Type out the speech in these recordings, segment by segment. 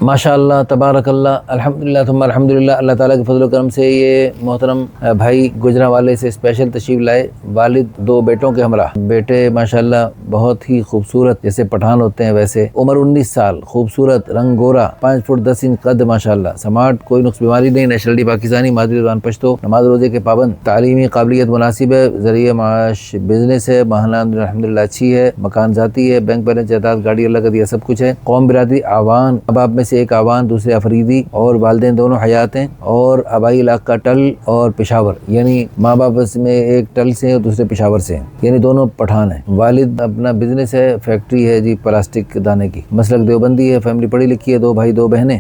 ماشاءاللہ تبارک اللہ الحمدللہ ثم الحمدللہ، اللہ تعالیٰ کے فضل و کرم سے یہ محترم بھائی گجرانوالے سے اسپیشل تشریف لائے، والد 2 بیٹوں کے ہمراہ۔ بیٹے ماشاءاللہ بہت ہی خوبصورت، جیسے پٹھان ہوتے ہیں ویسے، عمر 19 سال، خوبصورت، رنگ گورا، 5 فٹ 10 انچ قد، ماشاءاللہ سمارٹ، کوئی نقص بیماری نہیں، نیشنلٹی پاکستانی، مادری زبان پشتو، نماز روزے کے پابند، تعلیمی قابلیت مناسب ہے، ذریعہ معاش بزنس ہے، ماہانہ آمدنی الحمدللہ اچھی ہے، مکان ذاتی ہے، بینک بیلنس، جائیداد، گاڑی اللہ کا دیا سب کچھ ہے، قوم برادری آوان، اب میں سے ایک آوان، دوسرے افریدی، اور والدین دونوں حیات ہیں، اور آبائی علاقہ ٹل اور پشاور، یعنی ماں باپ میں ایک ٹل سے اور دوسرے پشاور سے ہیں، یعنی دونوں پٹھان ہیں۔ والد اپنا بزنس ہے، فیکٹری ہے جی پلاسٹک دانے کی، مسلک دیوبندی ہے، فیملی پڑھی لکھی ہے، 2 بھائی 2 بہنیں،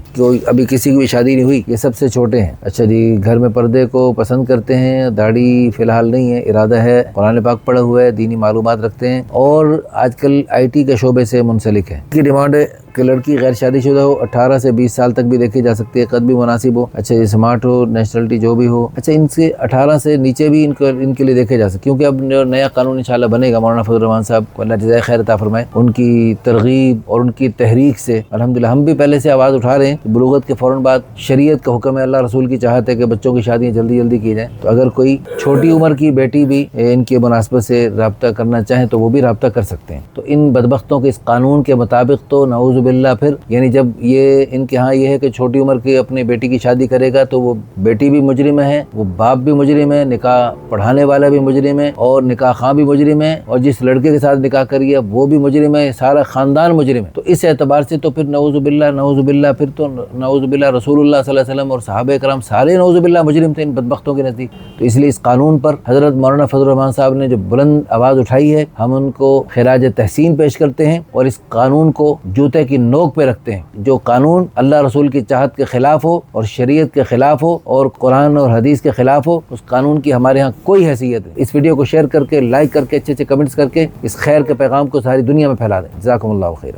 ابھی کسی کی بھی شادی نہیں ہوئی، یہ سب سے چھوٹے ہیں۔ اچھا جی، گھر میں پردے کو پسند کرتے ہیں، داڑھی فی الحال نہیں ہے، ارادہ ہے، قرآن پاک پڑھا ہوا ہے، دینی معلومات رکھتے ہیں، اور آج کل IT کے شعبے سے منسلک ہے۔ کی ڈیمانڈ ہے کہ لڑکی غیر شادی شدہ ہو، 18 سے 20 سال تک بھی دیکھی جا سکتی ہے، قد بھی مناسب ہو، اچھا یہ سمارٹ ہو، نیشنلٹی جو بھی ہو، اچھا ان سے 18 سے نیچے بھی ان کے لیے دیکھے جا سکتے، کیونکہ اب نیا قانون انشاءاللہ بنے گا، مولانا فضل الرحمان صاحب کو اللہ جزائے خیر عطا فرمائے، ان کی ترغیب اور ان کی تحریک سے الحمدللہ ہم بھی پہلے سے آواز اٹھا رہے ہیں کہ بلوغت کے فوراً بعد شریعت کا حکم ہے، اللہ رسول کی چاہت ہے کہ بچوں کی شادیاں جلدی جلدی کی جائیں، تو اگر کوئی چھوٹی عمر کی بیٹی بھی ان کی مناسبت سے رابطہ کرنا چاہیں تو وہ بھی رابطہ کر سکتے ہیں۔ تو ان بدبختوں کے اس قانون کے مطابق تو نعوذ باللہ پھر یعنی جب یہ ان کے ہاں یہ ہے کہ چھوٹی عمر کی اپنی بیٹی کی شادی کرے گا تو وہ بیٹی بھی مجرم ہے، وہ باپ بھی مجرم ہے، نکاح پڑھانے والا بھی مجرم ہے، اور نکاح خواہ بھی مجرم ہے، اور جس لڑکے کے ساتھ نکاح کری ہے وہ بھی مجرم ہے، سارا خاندان مجرم ہے۔ تو اس اعتبار سے تو پھر نعوذ باللہ پھر تو نعوذ باللہ رسول اللہ صلی اللہ علیہ وسلم اور صحابہ کرام سارے نعوذ باللہ مجرم تھے ان بدبختوں کے نزدیک۔ تو اس لیے اس قانون پر حضرت مولانا فضل الرحمان صاحب نے جو بلند آواز اٹھائی ہے، ہم ان کو خراج تحسین پیش کرتے ہیں، اور اس قانون کو جوتے کی نوک پہ رکھتے ہیں۔ جو قانون اللہ رسول کی چاہت کے خلاف ہو اور شریعت کے خلاف ہو اور قرآن اور حدیث کے خلاف ہو، اس قانون کی ہمارے ہاں کوئی حیثیت نہیں۔ اس ویڈیو کو شیئر کر کے، لائک کر کے، اچھے کمنٹس کر کے اس خیر کے پیغام کو ساری دنیا میں پھیلا دیں۔ جزاکم اللہ خیرا۔